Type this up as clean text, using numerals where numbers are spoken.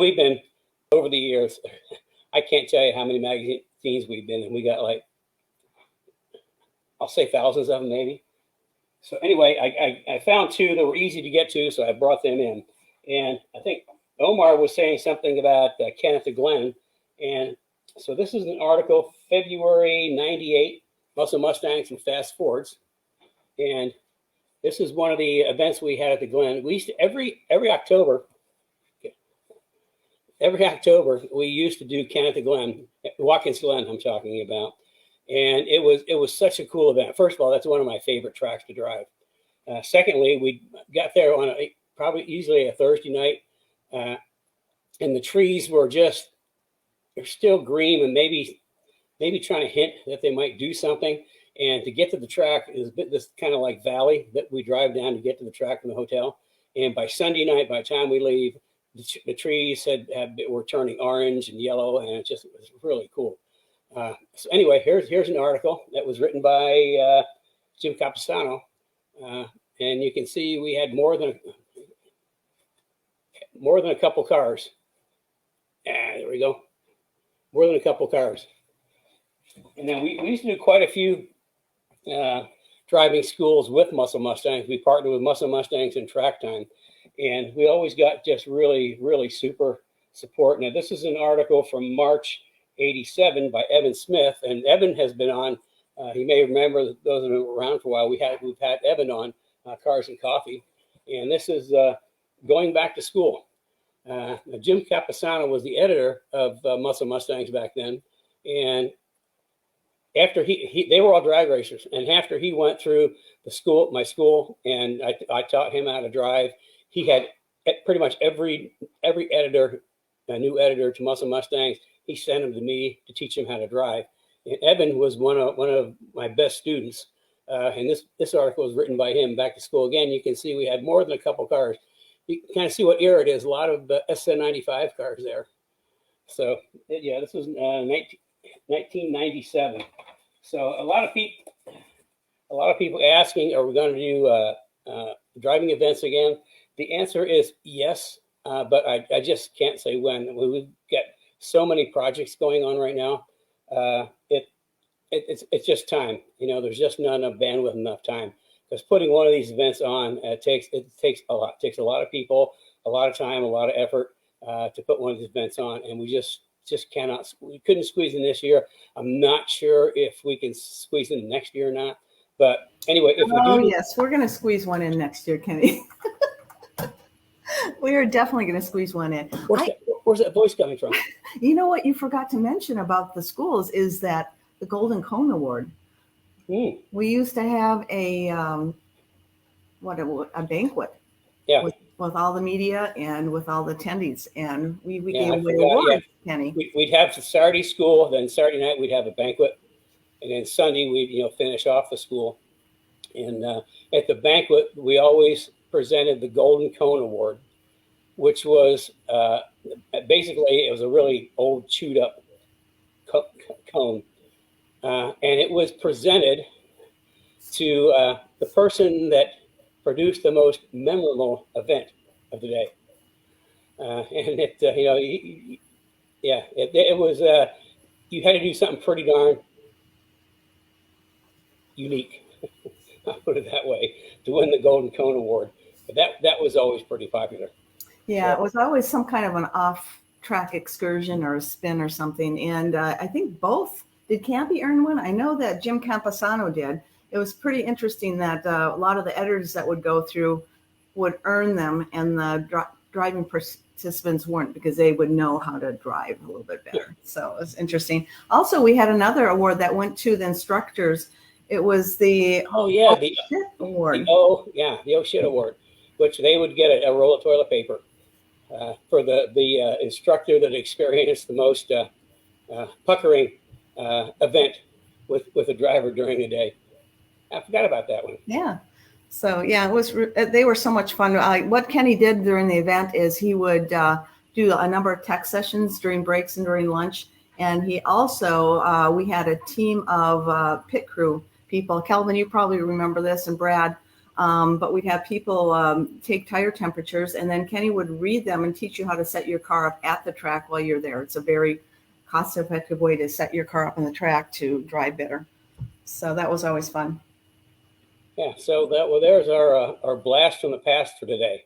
we've been over the years. I can't tell you how many magazines we've been in. We got like, I'll say thousands of them maybe. So anyway, I found two that were easy to get to, so I brought them in. And I think Omar was saying something about Kenneth Glen. And so this is an article, February 98, Muscle Mustangs and Fast Fords. And this is one of the events we had at the Glen. We used to, every October, we used to do Kenneth Glen, Watkins Glen I'm talking about. And it was such a cool event. First of all, that's one of my favorite tracks to drive. Secondly, we got there on probably easily a Thursday night, and the trees were they're still green and maybe trying to hint that they might do something. And to get to the track is this kind of like valley that we drive down to get to the track from the hotel. And by Sunday night, by the time we leave, the trees were turning orange and yellow, and it was really cool. So anyway, here's an article that was written by Jim Campusano, and you can see we had more than a couple cars. There we go, more than a couple cars. And then we used to do quite a few driving schools with Muscle Mustangs. We partnered with Muscle Mustangs and Track Time, and we always got just really, really super support. Now this is an article from March '87 by Evan Smith, and Evan has been on. You may remember, those that were around for a while. We've had Evan on Cars and Coffee, and this is going back to school. Jim Campusano was the editor of Muscle Mustangs back then, and after they were all drag racers, and after he went through my school, and I taught him how to drive. He had pretty much every editor, a new editor to Muscle Mustangs. He sent him to me to teach him how to drive. And Evan was one of my best students. And this article was written by him back to school. Again, you can see we had more than a couple cars. You can kind of see what era it is. A lot of SN95 cars there. So yeah, this was 1997. So a lot of people asking, are we going to do driving events again? The answer is yes, but I just can't say when. We've got so many projects going on right now. It's just time. There's just not enough bandwidth, enough time. Because putting one of these events on, it takes a lot. It takes a lot of people, a lot of time, a lot of effort to put one of these events on, and we just cannot. We couldn't squeeze in this year. I'm not sure if we can squeeze in next year or not. But anyway, if we do. Oh yes, we're going to squeeze one in next year, Kenny. We are definitely going to squeeze one in. Where's that voice coming from? You know what you forgot to mention about the schools is that the Golden Cone Award. We used to have a banquet. Yeah. With all the media and with all the attendees, and we gave away awards, Kenny. We'd have the Saturday school, then Saturday night we'd have a banquet, and then Sunday we'd finish off the school. And at the banquet, we always presented the Golden Cone Award, which was basically it was a really old, chewed up cone, and it was presented to the person that produced the most memorable event of the day, and it was you had to do something pretty darn unique. I'll put it that way, to win the Golden Cone Award. But that was always pretty popular. Yeah, it was always some kind of an off-track excursion or a spin or something. And I think both. Did Campy earn one? I know that Jim Campusano did. It was pretty interesting that a lot of the editors that would go through would earn them, and the driving participants weren't, because they would know how to drive a little bit better. Yeah. So it was interesting. Also, we had another award that went to the instructors. It was the the shit award. The oh shit award, which they would get a roll of toilet paper for the instructor that experienced the most puckering event with a driver during the day. I forgot about that one. Yeah. So yeah, it was. They were so much fun. What Kenny did during the event is he would do a number of tech sessions during breaks and during lunch, and he also we had a team of pit crew people. Kelvin, you probably remember this, and Brad. But we'd have people take tire temperatures, and then Kenny would read them and teach you how to set your car up at the track while you're there. It's a very cost-effective way to set your car up on the track to drive better. So that was always fun. Yeah, so there's our blast from the past for today.